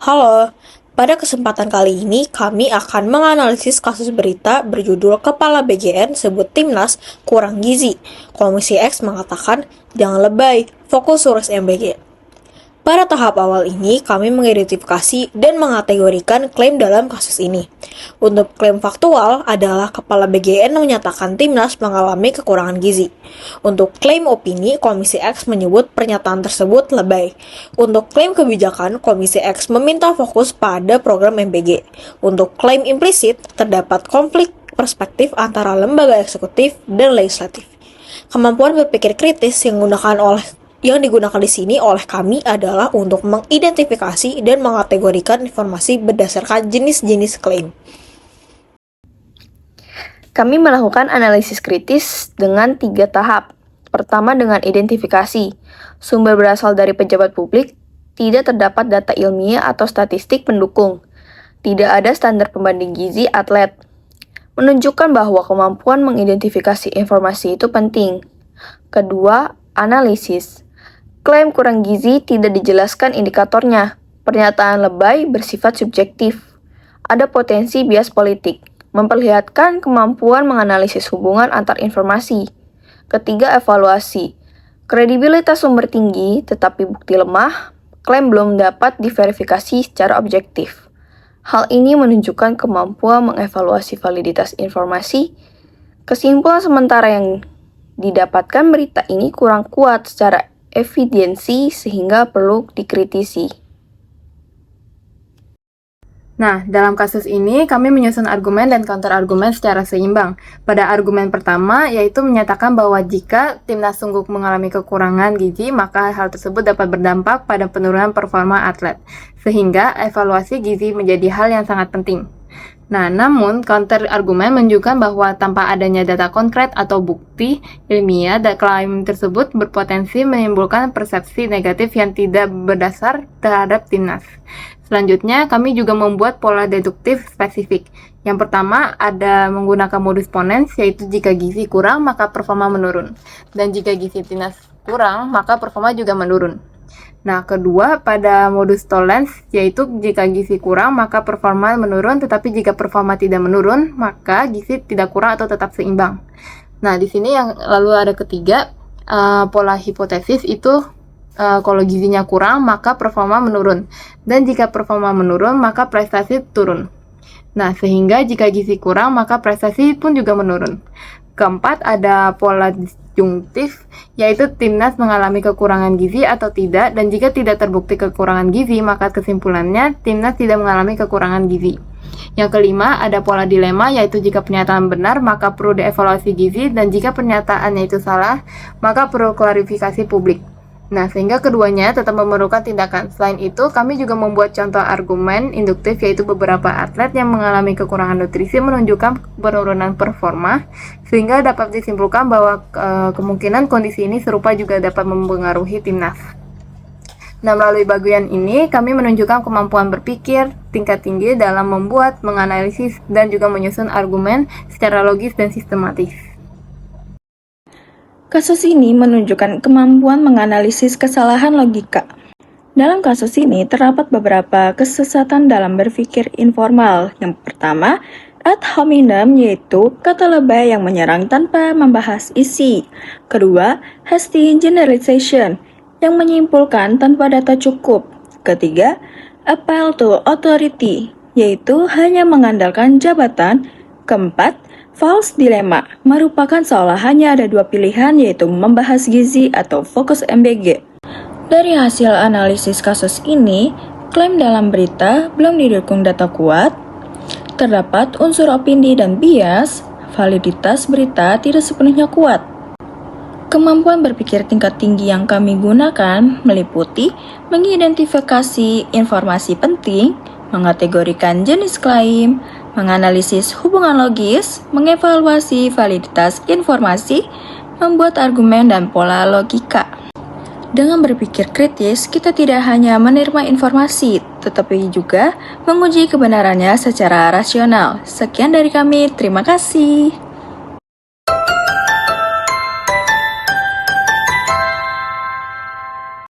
Halo, pada kesempatan kali ini kami akan menganalisis kasus berita berjudul Kepala BGN sebut Timnas kurang gizi. Komisi X mengatakan jangan lebay, fokus urus MBG. Pada tahap awal ini, kami mengidentifikasi dan mengategorikan klaim dalam kasus ini. Untuk klaim faktual adalah Kepala BGN menyatakan Timnas mengalami kekurangan gizi. Untuk klaim opini, Komisi X menyebut pernyataan tersebut lebay. Untuk klaim kebijakan, Komisi X meminta fokus pada program MBG. Untuk klaim implisit, terdapat konflik perspektif antara lembaga eksekutif dan legislatif. Kemampuan berpikir kritis yang digunakan di sini oleh kami adalah untuk mengidentifikasi dan mengategorikan informasi berdasarkan jenis-jenis klaim. Kami melakukan analisis kritis dengan 3 tahap. Pertama dengan identifikasi. Sumber berasal dari pejabat publik, tidak terdapat data ilmiah atau statistik pendukung. Tidak ada standar pembanding gizi atlet. Menunjukkan bahwa kemampuan mengidentifikasi informasi itu penting. Kedua, analisis. Klaim kurang gizi tidak dijelaskan indikatornya. Pernyataan lebay bersifat subjektif. Ada potensi bias politik. Memperlihatkan kemampuan menganalisis hubungan antar informasi. Ketiga, evaluasi. Kredibilitas sumber tinggi tetapi bukti lemah. Klaim belum dapat diverifikasi secara objektif. Hal ini menunjukkan kemampuan mengevaluasi validitas informasi. Kesimpulan sementara yang didapatkan berita ini kurang kuat secara evidensi sehingga perlu dikritisi. Nah, dalam kasus ini kami menyusun argumen dan counter-argumen secara seimbang. Pada argumen pertama, yaitu menyatakan bahwa jika Timnas sungguh mengalami kekurangan gizi, maka hal tersebut dapat berdampak pada penurunan performa atlet, sehingga evaluasi gizi menjadi hal yang sangat penting. Nah, namun counter-argumen menunjukkan bahwa tanpa adanya data konkret atau bukti ilmiah, klaim tersebut berpotensi menimbulkan persepsi negatif yang tidak berdasar terhadap Timnas. Selanjutnya, kami juga membuat pola deduktif spesifik. Yang pertama, ada menggunakan modus ponens, yaitu jika gizi kurang, maka performa menurun. Dan jika gizi Timnas kurang, maka performa juga menurun. Nah, kedua, pada modus tollens, yaitu jika gizi kurang, maka performa menurun, tetapi jika performa tidak menurun, maka gizi tidak kurang atau tetap seimbang. Nah, di sini yang lalu ada ketiga, pola hipotesis itu kalau gizinya kurang, maka performa menurun. Dan jika performa menurun, maka prestasi turun. Nah, sehingga jika gizi kurang, maka prestasi pun juga menurun. Keempat, ada pola disjungtif, yaitu Timnas mengalami kekurangan gizi atau tidak, dan jika tidak terbukti kekurangan gizi, maka kesimpulannya Timnas tidak mengalami kekurangan gizi. Yang kelima, ada pola dilema, yaitu jika pernyataan benar, maka perlu dievaluasi gizi, dan jika pernyataannya itu salah, maka perlu klarifikasi publik. Nah, sehingga keduanya tetap memerlukan tindakan. Selain itu, kami juga membuat contoh argumen induktif, yaitu beberapa atlet yang mengalami kekurangan nutrisi menunjukkan penurunan performa, sehingga dapat disimpulkan bahwa kemungkinan kondisi ini serupa juga dapat mempengaruhi Timnas. Nah, melalui bagian ini, kami menunjukkan kemampuan berpikir tingkat tinggi dalam membuat, menganalisis, dan juga menyusun argumen secara logis dan sistematis. Kasus ini menunjukkan kemampuan menganalisis kesalahan logika. Dalam kasus ini terdapat beberapa kesesatan dalam berpikir informal. Yang pertama, ad hominem, yaitu kata lebay yang menyerang tanpa membahas isi. Kedua, hasty generalization, yang menyimpulkan tanpa data cukup. Ketiga, appeal to authority, yaitu hanya mengandalkan jabatan. Keempat, false dilemma, merupakan seolah hanya ada 2 pilihan, yaitu membahas gizi atau fokus MBG. Dari hasil analisis kasus ini, klaim dalam berita belum didukung data kuat, terdapat unsur opini dan bias, validitas berita tidak sepenuhnya kuat. Kemampuan berpikir tingkat tinggi yang kami gunakan meliputi mengidentifikasi informasi penting, mengategorikan jenis klaim, menganalisis hubungan logis, mengevaluasi validitas informasi, membuat argumen dan pola logika. Dengan berpikir kritis, kita tidak hanya menerima informasi, tetapi juga menguji kebenarannya secara rasional. Sekian dari kami, terima kasih.